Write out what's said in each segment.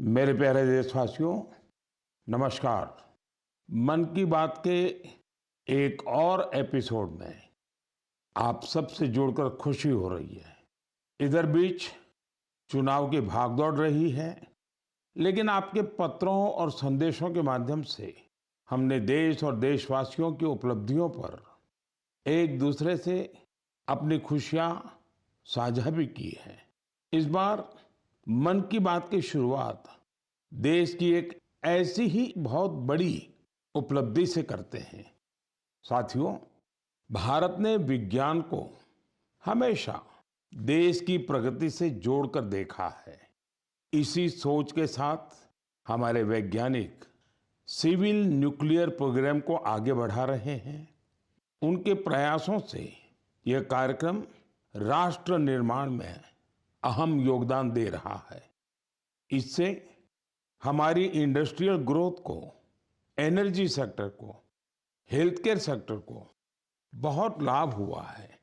मेरे प्यारे देशवासियों, नमस्कार। मन की बात के एक और एपिसोड में आप सबसे जुड़कर खुशी हो रही है। इधर बीच चुनाव की भागदौड़ रही है, लेकिन आपके पत्रों और संदेशों के माध्यम से हमने देश और देशवासियों की उपलब्धियों पर एक दूसरे से अपनी खुशियां साझा भी की है। इस बार मन की बात की शुरुआत देश की एक ऐसी ही बहुत बड़ी उपलब्धि से करते हैं। साथियों, भारत ने विज्ञान को हमेशा देश की प्रगति से जोड़कर देखा है। इसी सोच के साथ हमारे वैज्ञानिक सिविल न्यूक्लियर प्रोग्राम को आगे बढ़ा रहे हैं। उनके प्रयासों से यह कार्यक्रम राष्ट्र निर्माण में अहम योगदान दे रहा है। इससे हमारी इंडस्ट्रियल ग्रोथ को, एनर्जी सेक्टर को, हेल्थ केयर सेक्टर को बहुत लाभ हुआ है।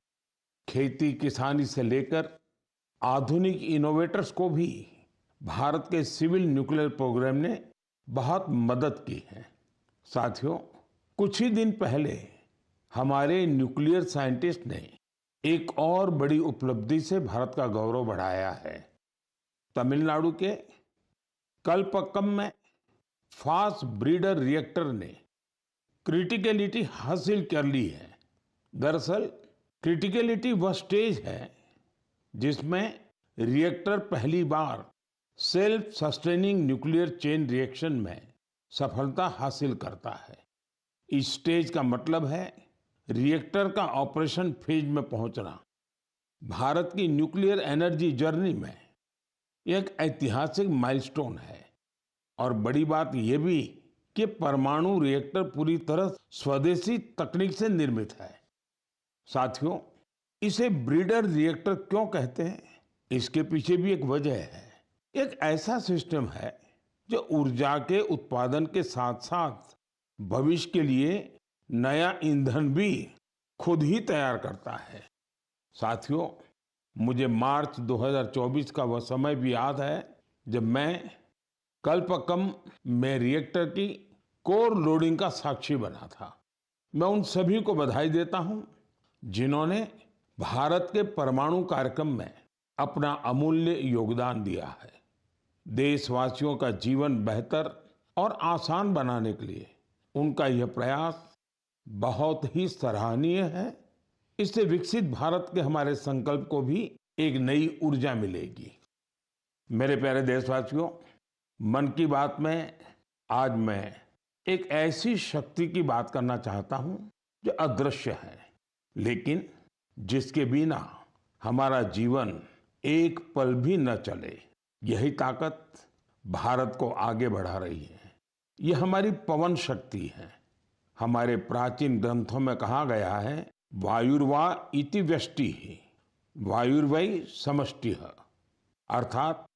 खेती किसानी से लेकर आधुनिक इनोवेटर्स को भी भारत के सिविल न्यूक्लियर प्रोग्राम ने बहुत मदद की है। साथियों, कुछ ही दिन पहले हमारे न्यूक्लियर साइंटिस्ट ने एक और बड़ी उपलब्धि से भारत का गौरव बढ़ाया है। तमिलनाडु के कलपक्कम में फास्ट ब्रीडर रिएक्टर ने क्रिटिकलिटी हासिल कर ली है। दरअसल क्रिटिकलिटी वह स्टेज है जिसमें रिएक्टर पहली बार self sustaining nuclear chain reaction में सफलता हासिल करता है। इस स्टेज का मतलब है रिएक्टर का ऑपरेशन फेज में पहुंचना। भारत की न्यूक्लियर एनर्जी जर्नी में एक ऐतिहासिक माइलस्टोन है। और बड़ी बात यह भी कि परमाणु रिएक्टर पूरी तरह स्वदेशी तकनीक से निर्मित है। साथियों, इसे ब्रीडर रिएक्टर क्यों कहते हैं, इसके पीछे भी एक वजह है। एक ऐसा सिस्टम है जो ऊर्जा के उत्पादन के साथ साथ भविष्य के लिए नया ईंधन भी खुद ही तैयार करता है। साथियों, मुझे मार्च 2024 का वह समय भी याद है जब मैं कलपक्कम में रिएक्टर की कोर लोडिंग का साक्षी बना था। मैं उन सभी को बधाई देता हूं जिन्होंने भारत के परमाणु कार्यक्रम में अपना अमूल्य योगदान दिया है। देशवासियों का जीवन बेहतर और आसान बनाने के लिए उनका यह प्रयास बहुत ही सराहनीय है। इससे विकसित भारत के हमारे संकल्प को भी एक नई ऊर्जा मिलेगी। मेरे प्यारे देशवासियों, मन की बात में आज मैं एक ऐसी शक्ति की बात करना चाहता हूं जो अदृश्य है, लेकिन जिसके बिना हमारा जीवन एक पल भी न चले। यही ताकत भारत को आगे बढ़ा रही है। यह हमारी पवन शक्ति है। हमारे प्राचीन ग्रंथों में कहा गया है, वायुर्वा इति व्यष्टिः वायुर्वै समष्टिः, अर्थात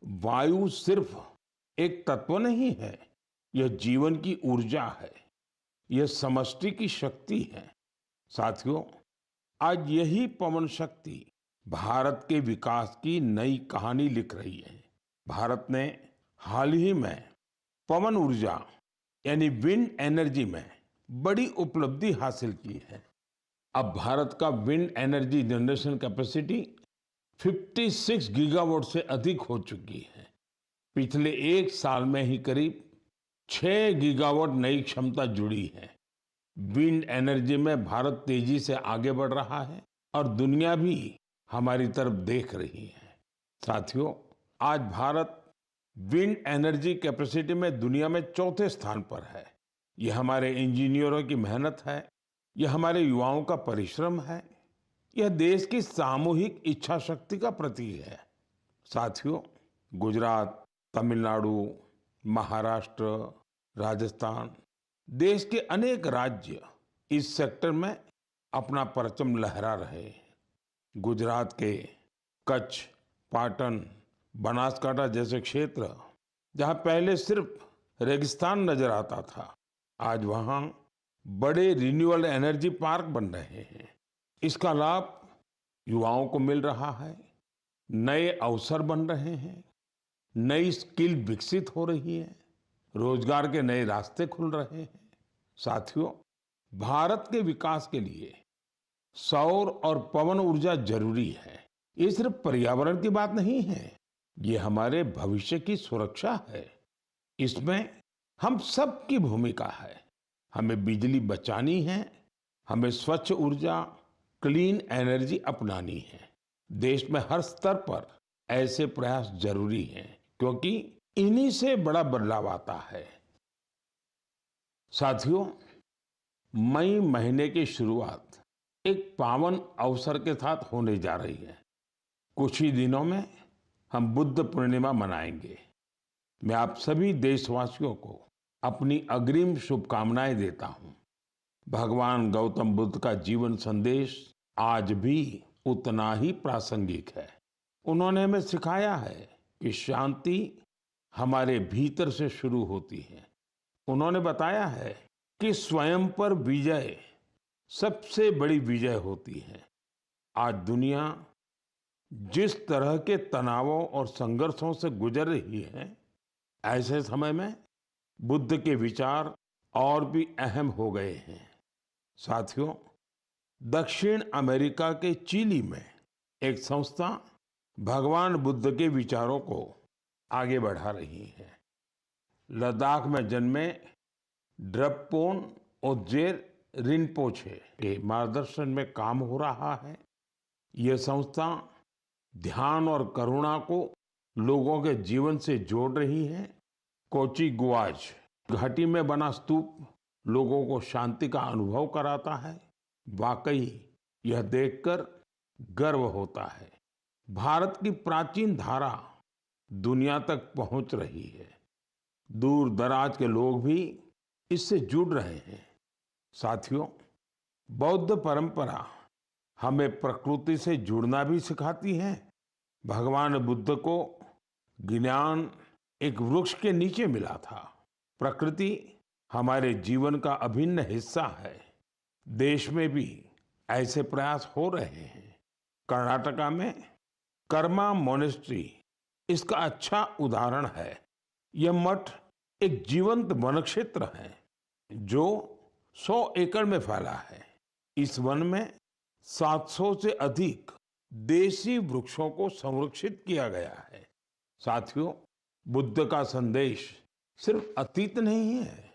वायु सिर्फ एक तत्व नहीं है, यह जीवन की ऊर्जा है, यह समष्टि की शक्ति है। साथियों, आज यही पवन शक्ति भारत के विकास की नई कहानी लिख रही है। भारत ने हाल ही में पवन ऊर्जा यानी विंड एनर्जी में बड़ी उपलब्धि हासिल की है। अब भारत का wind energy generation capacity 56 gigawatt से अधिक हो चुकी है। पिछले एक साल में ही करीब 6 गीगावाट नई क्षमता जुड़ी है। विंड एनर्जी में भारत तेजी से आगे बढ़ रहा है और दुनिया भी हमारी तरफ देख रही है। साथियों, आज भारत विंड एनर्जी कैपेसिटी में दुनिया में चौथे स्थान पर है। यह हमारे इंजीनियरों की मेहनत है, यह हमारे युवाओं का परिश्रम है, यह देश की सामूहिक इच्छा शक्ति का प्रतीक है। साथियों, गुजरात, तमिलनाडु, महाराष्ट्र, राजस्थान, देश के अनेक राज्य इस सेक्टर में अपना परचम लहरा रहे हैं। गुजरात के कच्छ, पाटन, बनासकांठा जैसे क्षेत्र जहां पहले सिर्फ रेगिस्तान नजर आता था, आज वहां बड़े रिन्यूएबल एनर्जी पार्क बन रहे हैं। इसका लाभ युवाओं को मिल रहा है, नए अवसर बन रहे हैं। नई स्किल विकसित हो रही है, रोजगार के नए रास्ते खुल रहे हैं। साथियों, भारत के विकास के लिए सौर और पवन ऊर्जा जरूरी है। ये सिर्फ पर्यावरण की बात नहीं है, ये हमारे भविष्य की सुरक्षा है। इसमें हम सबकी भूमिका है। हमें बिजली बचानी है, हमें स्वच्छ ऊर्जा, क्लीन एनर्जी अपनानी है। देश में हर स्तर पर ऐसे प्रयास जरूरी हैं, क्योंकि इन्हीं से बड़ा बदलाव आता है। साथियों, मई महीने की शुरुआत एक पावन अवसर के साथ होने जा रही है। कुछ ही दिनों में हम बुद्ध पूर्णिमा मनाएंगे। मैं आप सभी देशवासियों को अपनी अग्रिम शुभकामनाएं देता हूं। भगवान गौतम बुद्ध का जीवन संदेश आज भी उतना ही प्रासंगिक है। उन्होंने हमें सिखाया है कि शांति हमारे भीतर से शुरू होती है। उन्होंने बताया है कि स्वयं पर विजय सबसे बड़ी विजय होती है। आज दुनिया जिस तरह के तनावों और संघर्षों से गुजर रही है, ऐसे समय में बुद्ध के विचार और भी अहम हो गए हैं। साथियों, दक्षिण अमेरिका के चिली में एक संस्था भगवान बुद्ध के विचारों को आगे बढ़ा रही है। लद्दाख में जन्मे ड्रपपोन ओजेर रिनपोछे के मार्गदर्शन में काम हो रहा है। यह संस्था ध्यान और करुणा को लोगों के जीवन से जोड़ रही है। कोची गुआज घाटी में बना स्तूप लोगों को शांति का अनुभव कराता है। वाकई यह देखकर गर्व होता है। भारत की प्राचीन धारा दुनिया तक पहुंच रही है। दूर दराज के लोग भी इससे जुड़ रहे हैं। साथियों, बौद्ध परंपरा हमें प्रकृति से जुड़ना भी सिखाती है। भगवान बुद्ध को ज्ञान एक वृक्ष के नीचे मिला था। प्रकृति हमारे जीवन का अभिन्न हिस्सा है। देश में भी ऐसे प्रयास हो रहे हैं। कर्नाटका में कर्मा मोनेस्ट्री इसका अच्छा उदाहरण है। यह मठ एक जीवंत वन क्षेत्र है जो 100 एकड़ में फैला है। इस वन में 700 से अधिक देसी वृक्षों को संरक्षित किया गया है। साथियों, बुद्ध का संदेश सिर्फ अतीत नहीं है,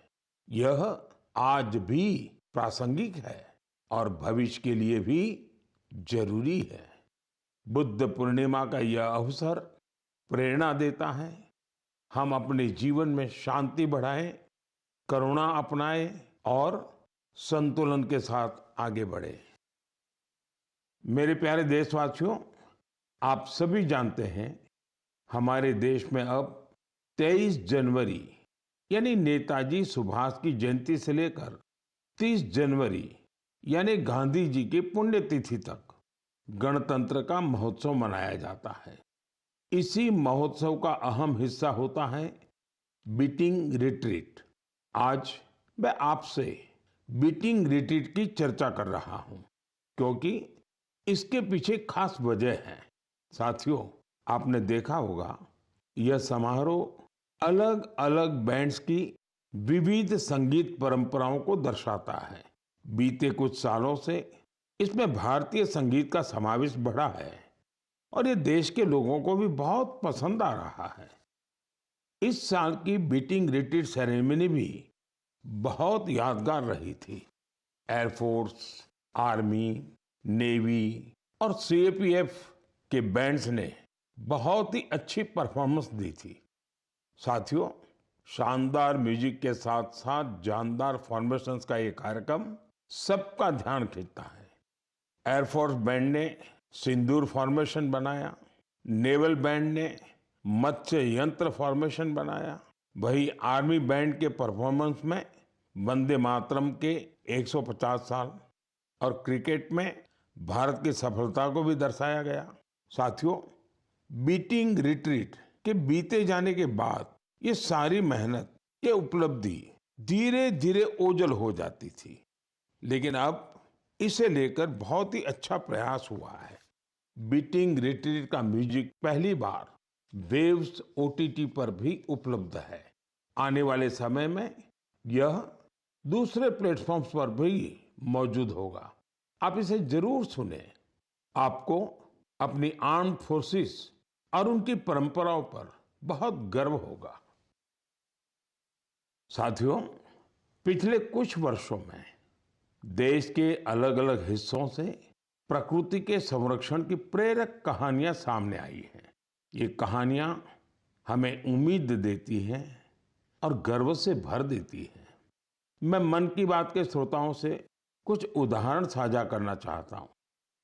यह आज भी प्रासंगिक है और भविष्य के लिए भी जरूरी है। बुद्ध पूर्णिमा का यह अवसर प्रेरणा देता है। हम अपने जीवन में शांति बढ़ाएं, करुणा अपनाएं और संतुलन के साथ आगे बढ़े। मेरे प्यारे देशवासियों, आप सभी जानते हैं हमारे देश में अब 23 जनवरी यानी नेताजी सुभाष की जयंती से लेकर 30 जनवरी यानी गांधी जी की पुण्यतिथि तक गणतंत्र का महोत्सव मनाया जाता है। इसी महोत्सव का अहम हिस्सा होता है बीटिंग रिट्रीट। आज मैं आपसे बीटिंग रिट्रीट की चर्चा कर रहा हूं, क्योंकि इसके पीछे खास वजह है। साथियों, आपने देखा होगा यह समारोह अलग अलग बैंड्स की विविध संगीत परंपराओं को दर्शाता है। बीते कुछ सालों से इसमें भारतीय संगीत का समावेश बढ़ा है और ये देश के लोगों को भी बहुत पसंद आ रहा है। इस साल की बीटिंग रिट्रीट सेरेमनी भी बहुत यादगार रही थी। एयरफोर्स, आर्मी, नेवी और सीएपीएफ के बैंड्स ने बहुत ही अच्छी परफॉर्मेंस दी थी। साथियों, शानदार म्यूजिक के साथ साथ जानदार फॉर्मेशंस का ये कार्यक्रम सबका ध्यान खींचता है। एयरफोर्स बैंड ने सिंदूर फॉर्मेशन बनाया, नेवल बैंड ने मत्स्य यंत्र फॉर्मेशन बनाया, वही आर्मी बैंड के परफॉर्मेंस में वंदे मातरम के 150 साल और क्रिकेट में भारत की सफलता को भी दर्शाया गया। साथियों, बीटिंग रिट्रीट के बीते जाने के बाद ये सारी मेहनत, ये उपलब्धि धीरे धीरे ओझल हो जाती थी, लेकिन अब इसे लेकर बहुत ही अच्छा प्रयास हुआ है। बीटिंग रिट्रीट का म्यूजिक पहली बार वेव्स ओटीटी पर भी उपलब्ध है। आने वाले समय में यह दूसरे प्लेटफॉर्म्स पर भी मौजूद होगा। आप इसे जरूर सुने। आपको अपनी आर्म्ड फोर्सेस और उनकी परंपराओं पर बहुत गर्व होगा। साथियों, पिछले कुछ वर्षों में देश के अलग अलग हिस्सों से प्रकृति के संरक्षण की प्रेरक कहानियां सामने आई हैं। ये कहानियां हमें उम्मीद देती हैं और गर्व से भर देती हैं। मैं मन की बात के श्रोताओं से कुछ उदाहरण साझा करना चाहता हूं।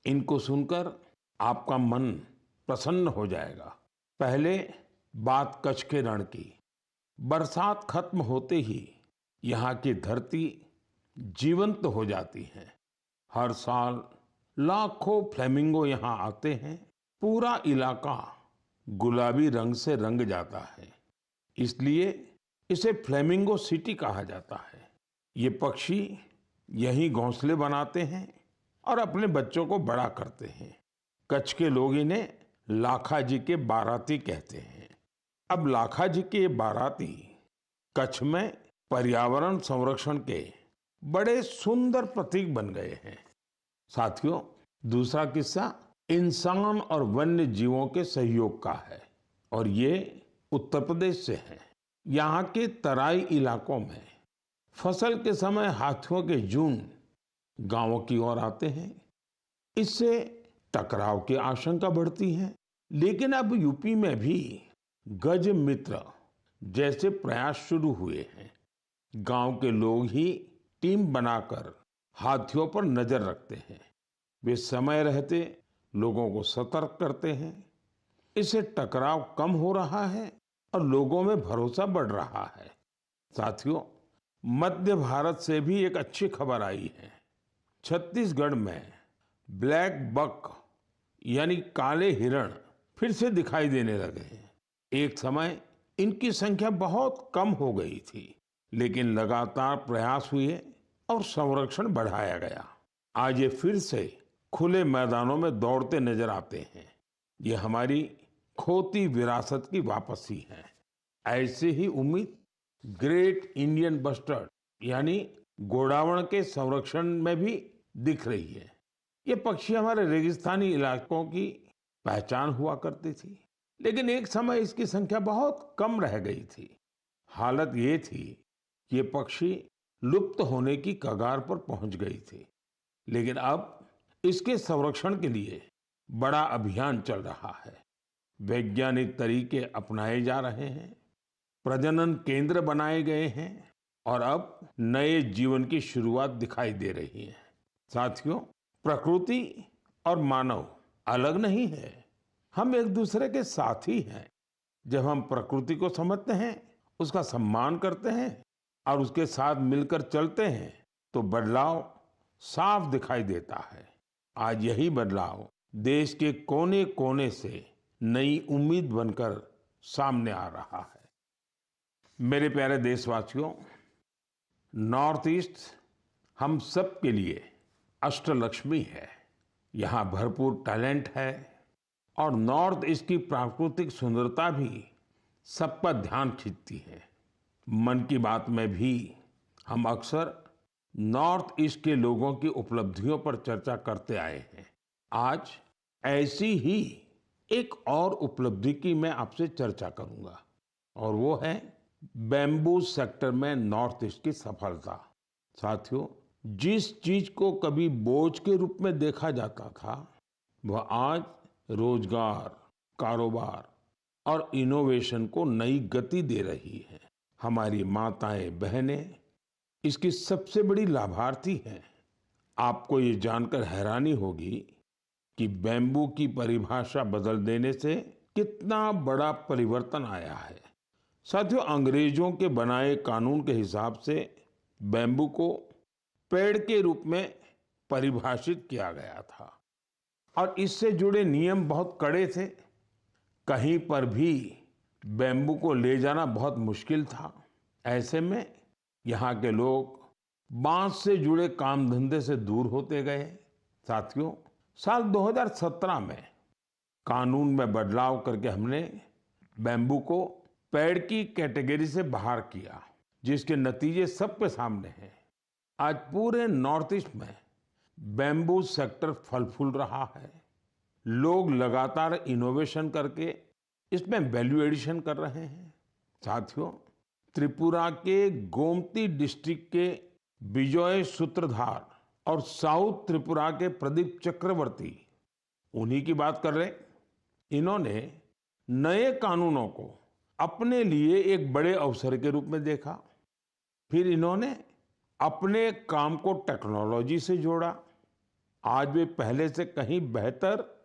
इनको सुनकर आपका मन प्रसन्न हो जाएगा। पहले बात कच्छ के रण की। बरसात खत्म होते ही यहाँ की धरती जीवंत हो जाती है। हर साल लाखों फ्लेमिंगो यहाँ आते हैं। पूरा इलाका गुलाबी रंग से रंग जाता है, इसलिए इसे फ्लेमिंगो सिटी कहा जाता है। ये पक्षी यहीं घोंसले बनाते हैं और अपने बच्चों को बड़ा करते हैं। कच्छ के लोग इन्हें लाखा जी के बाराती कहते हैं। अब लाखा जी के बाराती कच्छ में पर्यावरण संरक्षण के बड़े सुंदर प्रतीक बन गए हैं। साथियों, दूसरा किस्सा इंसान और वन्य जीवों के सहयोग का है और ये उत्तर प्रदेश से है। यहाँ के तराई इलाकों में फसल के समय हाथियों के झुंड गांवों की ओर आते हैं। इससे टकराव की आशंका बढ़ती है। लेकिन अब यूपी में भी गज मित्र जैसे प्रयास शुरू हुए हैं। गांव के लोग ही टीम बनाकर हाथियों पर नजर रखते हैं। वे समय रहते लोगों को सतर्क करते हैं। इससे टकराव कम हो रहा है और लोगों में भरोसा बढ़ रहा है। साथियों, मध्य भारत से भी एक अच्छी खबर आई है। छत्तीसगढ़ में ब्लैक बक यानी काले हिरण फिर से दिखाई देने लगे हैं। एक समय इनकी संख्या बहुत कम हो गई थी, लेकिन लगातार प्रयास हुए और संरक्षण बढ़ाया गया। आज ये फिर से खुले मैदानों में दौड़ते नजर आते हैं। ये हमारी खोती विरासत की वापसी है। ऐसे ही उम्मीद ग्रेट इंडियन बस्टर्ड यानी गोडावण के संरक्षण में भी दिख रही है। ये पक्षी हमारे रेगिस्तानी इलाकों की पहचान हुआ करती थी, लेकिन एक समय इसकी संख्या बहुत कम रह गई थी। हालत ये थी कि ये पक्षी लुप्त होने की कगार पर पहुंच गई थी। लेकिन अब इसके संरक्षण के लिए बड़ा अभियान चल रहा है। वैज्ञानिक तरीके अपनाए जा रहे हैं, प्रजनन केंद्र बनाए गए हैं और अब नए जीवन की शुरुआत दिखाई दे रही है। साथियों, प्रकृति और मानव अलग नहीं है, हम एक दूसरे के साथी हैं। जब हम प्रकृति को समझते हैं, उसका सम्मान करते हैं और उसके साथ मिलकर चलते हैं, तो बदलाव साफ दिखाई देता है। आज यही बदलाव देश के कोने कोने से नई उम्मीद बनकर सामने आ रहा है। मेरे प्यारे देशवासियों, नॉर्थ ईस्ट हम सब के लिए अष्टलक्ष्मी है। यहाँ भरपूर टैलेंट है और नॉर्थ ईस्ट की प्राकृतिक सुंदरता भी सबका ध्यान खींचती है। मन की बात में भी हम अक्सर नॉर्थ ईस्ट के लोगों की उपलब्धियों पर चर्चा करते आए हैं। आज ऐसी ही एक और उपलब्धि की मैं आपसे चर्चा करूंगा और वो है बैम्बू सेक्टर में नॉर्थ ईस्ट की सफलता। साथियों, जिस चीज को कभी बोझ के रूप में देखा जाता था, वह आज रोजगार, कारोबार और इनोवेशन को नई गति दे रही है। हमारी माताएं, बहनें इसकी सबसे बड़ी लाभार्थी हैं। आपको ये जानकर हैरानी होगी कि बैम्बू की परिभाषा बदल देने से कितना बड़ा परिवर्तन आया है। साथियों, अंग्रेजों के बनाए कानून के हिसाब से बैम्बू को पेड़ के रूप में परिभाषित किया गया था और इससे जुड़े नियम बहुत कड़े थे। कहीं पर भी बैम्बू को ले जाना बहुत मुश्किल था। ऐसे में यहाँ के लोग बांस से जुड़े काम धंधे से दूर होते गए। साथियों, साल 2017 में कानून में बदलाव करके हमने बैम्बू को पेड़ की कैटेगरी से बाहर किया, जिसके नतीजे सबके सामने हैं। आज पूरे नॉर्थ ईस्ट में बैम्बू सेक्टर फल फूल रहा है। लोग लगातार इनोवेशन करके इसमें वैल्यू एडिशन कर रहे हैं। साथियों, त्रिपुरा के गोमती डिस्ट्रिक्ट के विजय सूत्रधार और साउथ त्रिपुरा के प्रदीप चक्रवर्ती, उन्हीं की बात कर रहे। इन्होंने नए कानूनों को अपने लिए एक बड़े अवसर के रूप में देखा। फिर इन्होंने अपने काम को टेक्नोलॉजी से जोड़ा। आज वे पहले से कहीं बेहतर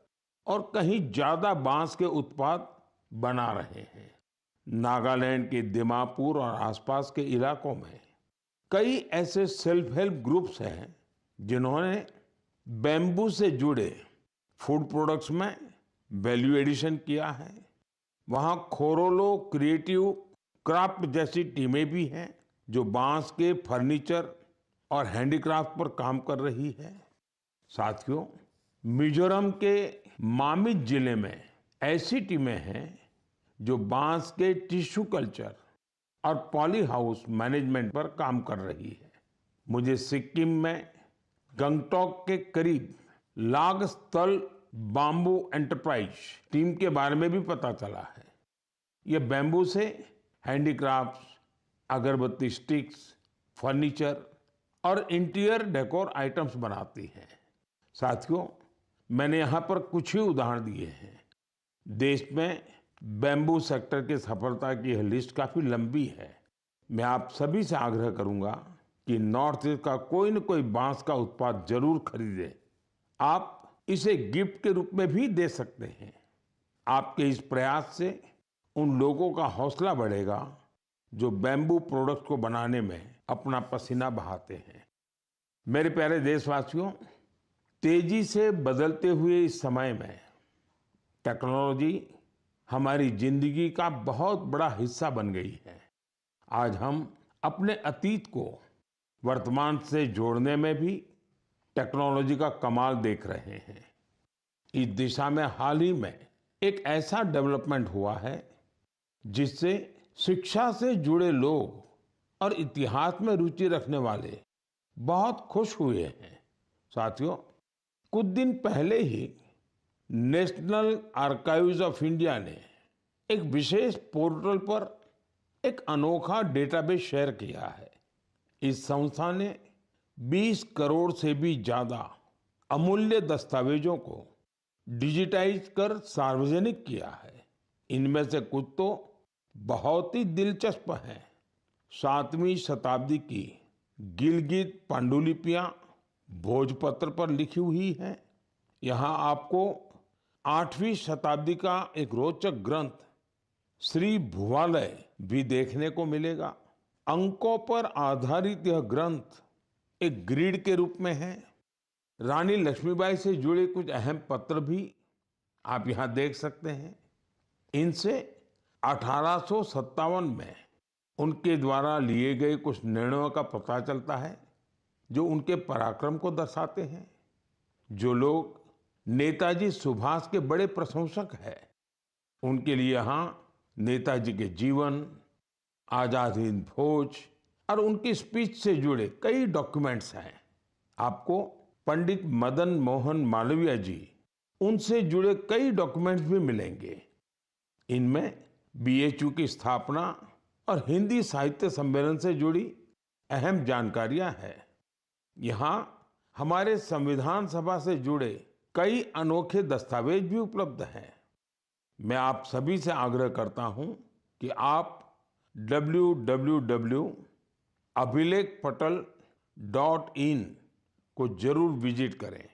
और कहीं ज्यादा बांस के उत्पाद बना रहे हैं। नागालैंड के दिमापुर और आसपास के इलाकों में कई ऐसे सेल्फ हेल्प ग्रुप्स हैं जिन्होंने बैम्बू से जुड़े फूड प्रोडक्ट्स में वैल्यू एडिशन किया है। वहाँ खोरोलो क्रिएटिव क्राफ्ट जैसी टीमें भी हैं जो बांस के फर्नीचर और हैंडीक्राफ्ट पर काम कर रही है। साथियों, मिजोरम के मामित जिले में ऐसी टीमें हैं जो बांस के टिश्यू कल्चर और पॉली हाउस मैनेजमेंट पर काम कर रही है। मुझे सिक्किम में गंगटोक के करीब लागस्थल बाम्बू एंटरप्राइज टीम के बारे में भी पता चला है। ये बैम्बू से हैंडीक्राफ्ट्स, अगरबत्ती स्टिक्स, फर्नीचर और इंटीरियर डेकोर आइटम्स बनाती है। साथियों, मैंने यहाँ पर कुछ ही उदाहरण दिए हैं। देश में बैम्बू सेक्टर की सफलता की यह लिस्ट काफी लंबी है। मैं आप सभी से आग्रह करूंगा कि नॉर्थ ईस्ट का कोई न कोई बांस का उत्पाद जरूर खरीदें। आप इसे गिफ्ट के रूप में भी दे सकते हैं। आपके इस प्रयास से उन लोगों का हौसला बढ़ेगा जो बैम्बू प्रोडक्ट को बनाने में अपना पसीना बहाते हैं। मेरे प्यारे देशवासियों, तेजी से बदलते हुए इस समय में टेक्नोलॉजी हमारी जिंदगी का बहुत बड़ा हिस्सा बन गई है। आज हम अपने अतीत को वर्तमान से जोड़ने में भी टेक्नोलॉजी का कमाल देख रहे हैं। इस दिशा में हाल ही में एक ऐसा डेवलपमेंट हुआ है जिससे शिक्षा से जुड़े लोग और इतिहास में रुचि रखने वाले बहुत खुश हुए हैं। साथियों, कुछ दिन पहले ही नेशनल आर्काइव्स ऑफ इंडिया ने एक विशेष पोर्टल पर एक अनोखा डेटाबेस शेयर किया है। इस संस्था ने 20 करोड़ से भी ज्यादा अमूल्य दस्तावेजों को डिजिटाइज कर सार्वजनिक किया है। इनमें से कुछ तो बहुत ही दिलचस्प हैं। 7वीं शताब्दी की गिलगित पांडुलिपियां भोजपत्र पर लिखी हुई हैं। यहाँ आपको 8वीं शताब्दी का एक रोचक ग्रंथ श्री भुवालय भी देखने को मिलेगा। अंकों पर आधारित यह ग्रंथ एक ग्रिड के रूप में है। रानी लक्ष्मीबाई से जुड़े कुछ अहम पत्र भी आप यहाँ देख सकते हैं। इनसे 1857 में उनके द्वारा लिए गए कुछ निर्णयों का पता चलता है जो उनके पराक्रम को दर्शाते हैं। जो लोग नेताजी सुभाष के बड़े प्रशंसक हैं, उनके लिए यहाँ नेताजी के जीवन, आजाद हिंद फौज और उनकी स्पीच से जुड़े कई डॉक्यूमेंट्स हैं। आपको पंडित मदन मोहन मालवीय जी, उनसे जुड़े कई डॉक्यूमेंट्स भी मिलेंगे। इनमें बीएचयू की स्थापना और हिंदी साहित्य सम्मेलन से जुड़ी अहम जानकारियां हैं। यहाँ हमारे संविधान सभा से जुड़े कई अनोखे दस्तावेज भी उपलब्ध हैं। मैं आप सभी से आग्रह करता हूं कि आप www.abhilekpatal.in को जरूर विजिट करें।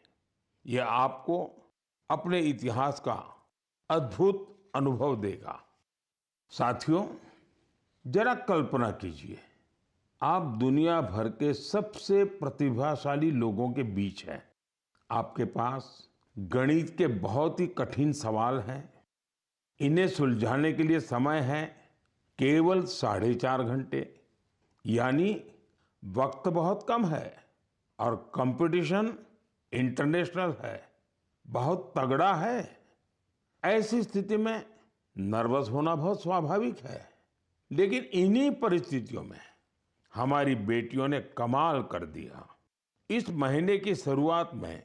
यह आपको अपने इतिहास का अद्भुत अनुभव देगा। साथियों, जरा कल्पना कीजिए, आप दुनिया भर के सबसे प्रतिभाशाली लोगों के बीच हैं। आपके पास गणित के बहुत ही कठिन सवाल हैं। इन्हें सुलझाने के लिए समय है केवल 4.5 घंटे, यानी वक्त बहुत कम है और कंपटीशन इंटरनेशनल है, बहुत तगड़ा है। ऐसी स्थिति में नर्वस होना बहुत स्वाभाविक है, लेकिन इन्हीं परिस्थितियों में हमारी बेटियों ने कमाल कर दिया। इस महीने की शुरुआत में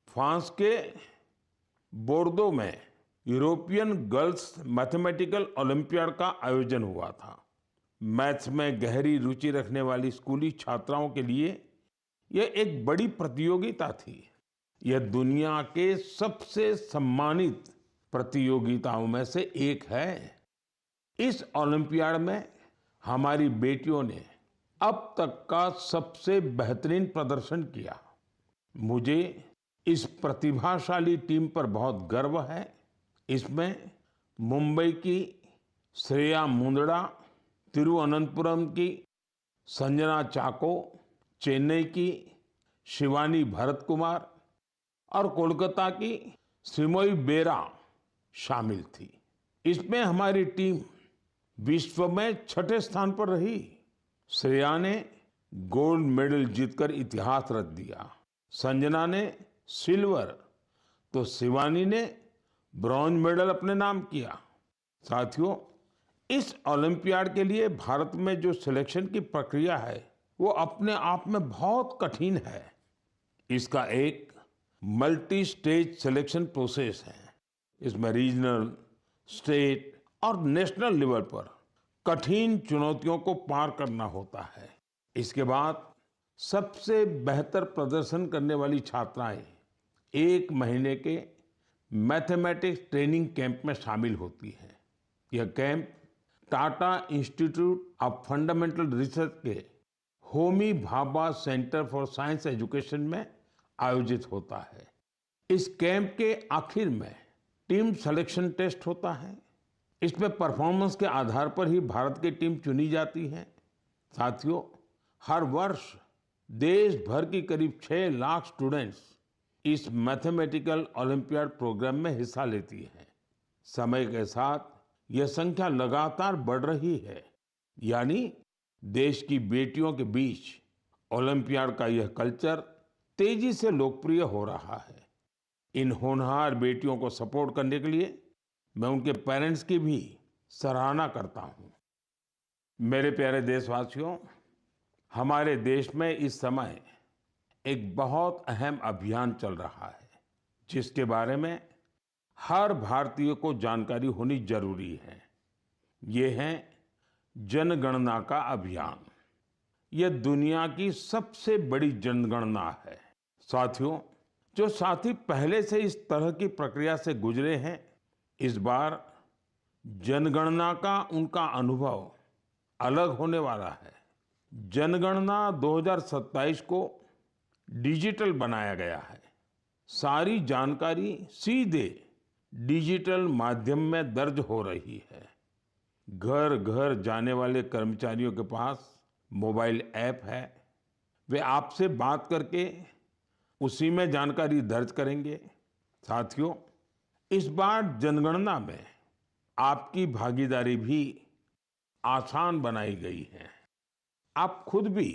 फ्रांस के बोर्दो में यूरोपियन गर्ल्स मैथमेटिकल ओलंपियाड का आयोजन हुआ था। मैथ्स में गहरी रुचि रखने वाली स्कूली छात्राओं के लिए यह एक बड़ी प्रतियोगिता थी। यह दुनिया के सबसे सम्मानित प्रतियोगिताओं में से एक है। इस ओलंपियाड में हमारी बेटियों ने अब तक का सबसे बेहतरीन प्रदर्शन किया। मुझे इस प्रतिभाशाली टीम पर बहुत गर्व है। इसमें मुंबई की श्रेया मुंदड़ा, तिरुवनंतपुरम की संजना चाको, चेन्नई की शिवानी भरत कुमार और कोलकाता की श्रीमोई बेरा शामिल थी। इसमें हमारी टीम विश्व में छठे स्थान पर रही। श्रेया ने गोल्ड मेडल जीतकर इतिहास रच दिया, संजना ने सिल्वर, तो शिवानी ने ब्रॉन्ज मेडल अपने नाम किया। साथियों, इस ओलंपियाड के लिए भारत में जो सिलेक्शन की प्रक्रिया है वो अपने आप में बहुत कठिन है। इसका एक मल्टी स्टेज सिलेक्शन प्रोसेस है। इसमें रीजनल, स्टेट और नेशनल लेवल पर कठिन चुनौतियों को पार करना होता है। इसके बाद सबसे बेहतर प्रदर्शन करने वाली छात्राएं 1 महीने के मैथमेटिक्स ट्रेनिंग कैंप में शामिल होती हैं। यह camp Tata institute of fundamental research के Homi Bhabha centre for science education में आयोजित होता है। इस कैंप के आखिर में टीम सिलेक्शन टेस्ट होता है। इसमें परफॉर्मेंस के आधार पर ही भारत की टीम चुनी जाती है। साथियों, हर वर्ष देश भर की करीब 6 लाख स्टूडेंट्स इस मैथमेटिकल ओलंपियाड प्रोग्राम में हिस्सा लेती हैं। समय के साथ यह संख्या लगातार बढ़ रही है। यानी देश की बेटियों के बीच ओलंपियाड का यह कल्चर तेजी से लोकप्रिय हो रहा है। इन होनहार बेटियों को सपोर्ट करने के लिए मैं उनके पेरेंट्स की भी सराहना करता हूं। मेरे प्यारे देशवासियों, हमारे देश में इस समय एक बहुत अहम अभियान चल रहा है, जिसके बारे में हर भारतीय को जानकारी होनी जरूरी है। ये है जनगणना का अभियान। यह दुनिया की सबसे बड़ी जनगणना है। साथियों, जो साथी पहले से इस तरह की प्रक्रिया से गुजरे हैं, इस बार जनगणना का उनका अनुभव अलग होने वाला है। जनगणना 2027 को डिजिटल बनाया गया है। सारी जानकारी सीधे डिजिटल माध्यम में दर्ज हो रही है। घर घर जाने वाले कर्मचारियों के पास मोबाइल ऐप है। वे आपसे बात करके उसी में जानकारी दर्ज करेंगे। साथियों, इस बार जनगणना में आपकी भागीदारी भी आसान बनाई गई है। आप खुद भी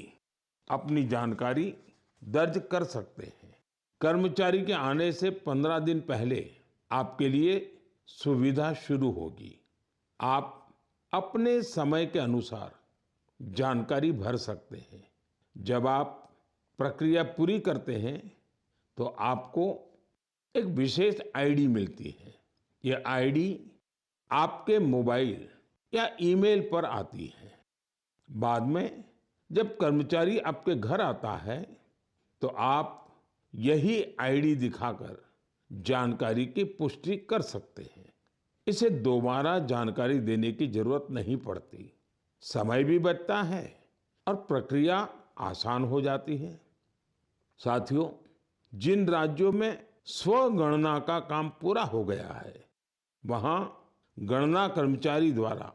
अपनी जानकारी दर्ज कर सकते हैं। कर्मचारी के आने से 15 दिन पहले आपके लिए सुविधा शुरू होगी। आप अपने समय के अनुसार जानकारी भर सकते हैं। जब आप प्रक्रिया पूरी करते हैं तो आपको एक विशेष आईडी मिलती है। यह आईडी आपके मोबाइल या ईमेल पर आती है। बाद में जब कर्मचारी आपके घर आता है तो आप यही आईडी दिखाकर जानकारी की पुष्टि कर सकते हैं। इसे दोबारा जानकारी देने की जरूरत नहीं पड़ती। समय भी बचता है और प्रक्रिया आसान हो जाती है। साथियों, जिन राज्यों में स्वगणना का काम पूरा हो गया है, वहां गणना कर्मचारी द्वारा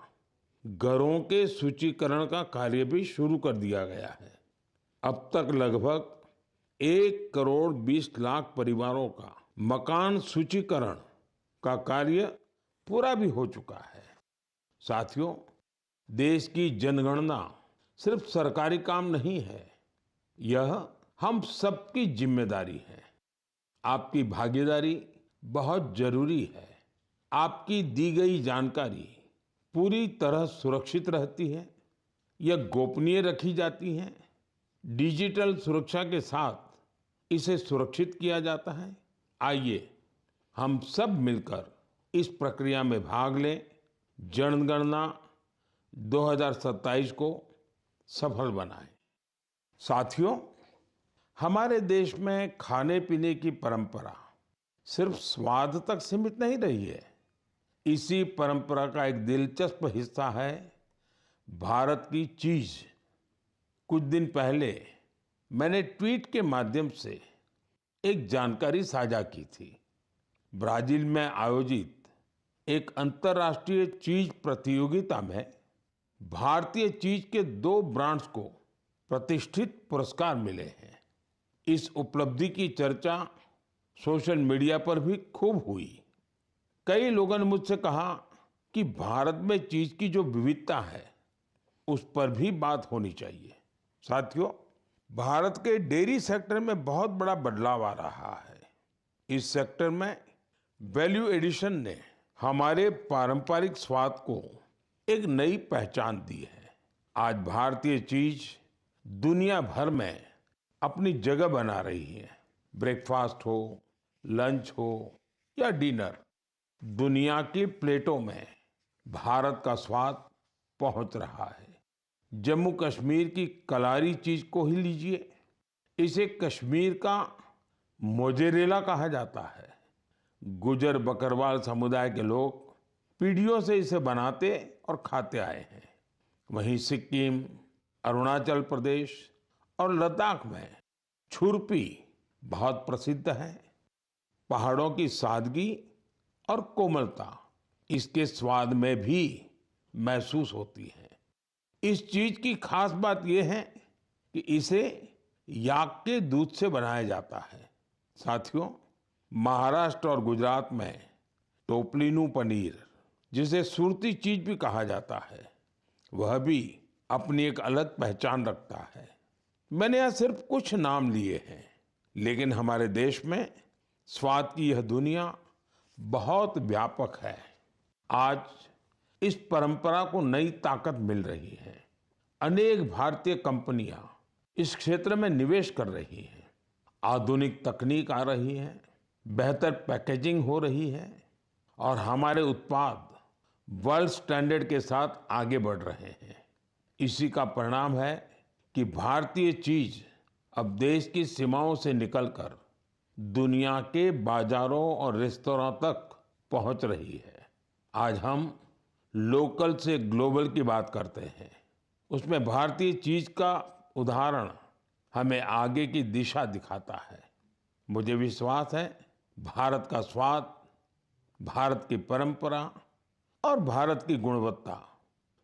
घरों के सूचीकरण का कार्य भी शुरू कर दिया गया है। अब तक लगभग 1 करोड़ 20 लाख परिवारों का मकान सूचीकरण का कार्य पूरा भी हो चुका है। साथियों, देश की जनगणना सिर्फ सरकारी काम नहीं है, यह हम सबकी जिम्मेदारी है। आपकी भागीदारी बहुत जरूरी है। आपकी दी गई जानकारी पूरी तरह सुरक्षित रहती है या गोपनीय रखी जाती है? डिजिटल सुरक्षा के साथ इसे सुरक्षित किया जाता है? आइए हम सब मिलकर इस प्रक्रिया में भाग लें, जनगणना 2027 को सफल बनाएं। साथियों, हमारे देश में खाने पीने की परंपरा सिर्फ स्वाद तक सीमित नहीं रही है। इसी परंपरा का एक दिलचस्प हिस्सा है भारत की चीज। कुछ दिन पहले मैंने ट्वीट के माध्यम से एक जानकारी साझा की थी। ब्राजील में आयोजित एक अंतर्राष्ट्रीय चीज प्रतियोगिता में भारतीय चीज के 2 ब्रांड्स को प्रतिष्ठित पुरस्कार मिले हैं। इस उपलब्धि की चर्चा सोशल मीडिया पर भी खूब हुई। कई लोगों ने मुझसे कहा कि भारत में चीज की जो विविधता है उस पर भी बात होनी चाहिए। साथियों, भारत के डेयरी सेक्टर में बहुत बड़ा बदलाव आ रहा है। इस सेक्टर में वैल्यू एडिशन ने हमारे पारंपरिक स्वाद को एक नई पहचान दी है। आज भारतीय चीज दुनिया भर में अपनी जगह बना रही है। ब्रेकफास्ट हो, लंच हो या डिनर, दुनिया की प्लेटों में भारत का स्वाद पहुंच रहा है। जम्मू कश्मीर की कलारी चीज को ही लीजिए। इसे कश्मीर का मोजेरेला कहा जाता है। गुजर बकरवाल समुदाय के लोग पीढ़ियों से इसे बनाते और खाते आए हैं। वहीं सिक्किम, अरुणाचल प्रदेश और लद्दाख में छुरपी बहुत प्रसिद्ध है। पहाड़ों की सादगी और कोमलता इसके स्वाद में भी महसूस होती है। इस चीज की खास बात यह है कि इसे याक के दूध से बनाया जाता है। साथियों, महाराष्ट्र और गुजरात में टोपलीनू पनीर, जिसे सुरती चीज भी कहा जाता है, वह भी अपनी एक अलग पहचान रखता है। मैंने यहाँ सिर्फ कुछ नाम लिए हैं, लेकिन हमारे देश में स्वाद की यह दुनिया बहुत व्यापक है। आज इस परंपरा को नई ताकत मिल रही है। अनेक भारतीय कंपनियां इस क्षेत्र में निवेश कर रही हैं। आधुनिक तकनीक आ रही है, बेहतर पैकेजिंग हो रही है और हमारे उत्पाद वर्ल्ड स्टैंडर्ड के साथ आगे बढ़ रहे हैं। इसी का परिणाम है कि भारतीय चीज अब देश की सीमाओं से निकलकर दुनिया के बाजारों और रेस्तरां तक पहुंच रही है। आज हम लोकल से ग्लोबल की बात करते हैं। उसमें भारतीय चीज का उदाहरण हमें आगे की दिशा दिखाता है। मुझे विश्वास है भारत का स्वाद, भारत की परंपरा और भारत की गुणवत्ता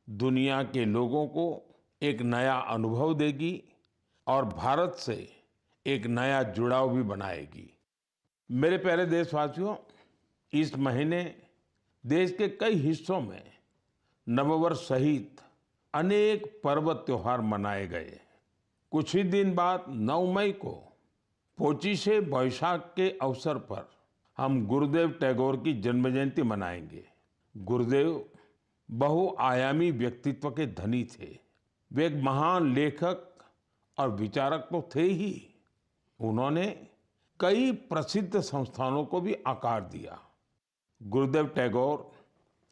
दुनिया के लोगों को एक नया अनुभव देगी और भारत से एक नया जुड़ाव भी बनाएगी। मेरे प्यारे देशवासियों, इस महीने देश के कई हिस्सों में नववर्ष सहित अनेक पर्व त्योहार मनाए गए। कुछ ही दिन बाद 9 मई को पोचिशे बैसाख के अवसर पर हम गुरुदेव टैगोर की जन्म जयंती मनाएंगे। गुरुदेव बहुआयामी व्यक्तित्व के धनी थे। वे एक महान लेखक और विचारक तो थे ही, उन्होंने कई प्रसिद्ध संस्थानों को भी आकार दिया। गुरुदेव टैगोर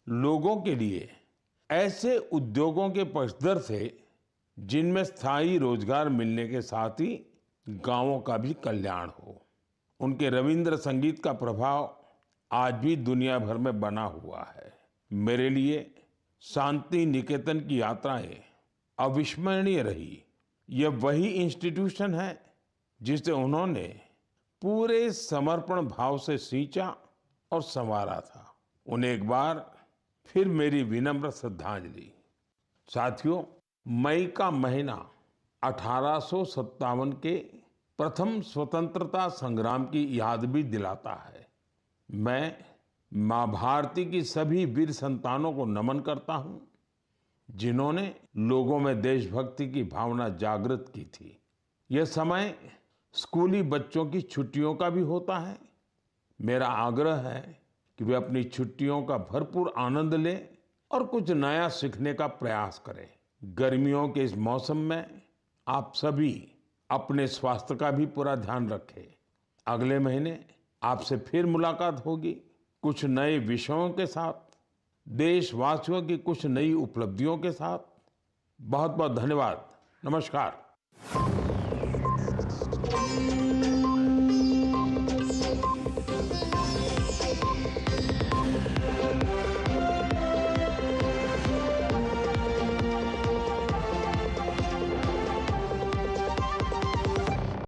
लोगों के लिए ऐसे उद्योगों के पक्षधर थे जिनमें स्थायी रोजगार मिलने के साथ ही गांवों का भी कल्याण हो। उनके रविंद्र संगीत का प्रभाव आज भी दुनिया भर में बना हुआ है। मेरे लिए शांति निकेतन की यात्राएं अविस्मरणीय रही। यह वही इंस्टीट्यूशन है जिसे उन्होंने पूरे समर्पण भाव से सींचा और संवारा था। उन्हें एक बार फिर मेरी विनम्र श्रद्धांजलि। साथियों, मई का महीना 1857 के प्रथम स्वतंत्रता संग्राम की याद भी दिलाता है। मैं माँ भारती की सभी वीर संतानों को नमन करता हूँ जिन्होंने लोगों में देशभक्ति की भावना जागृत की थी। यह समय स्कूली बच्चों की छुट्टियों का भी होता है। मेरा आग्रह है कि वे अपनी छुट्टियों का भरपूर आनंद लें और कुछ नया सीखने का प्रयास करें। गर्मियों के इस मौसम में आप सभी अपने स्वास्थ्य का भी पूरा ध्यान रखें। अगले महीने आपसे फिर मुलाकात होगी कुछ नए विषयों के साथ, देशवासियों की कुछ नई उपलब्धियों के साथ। बहुत बहुत धन्यवाद। नमस्कार।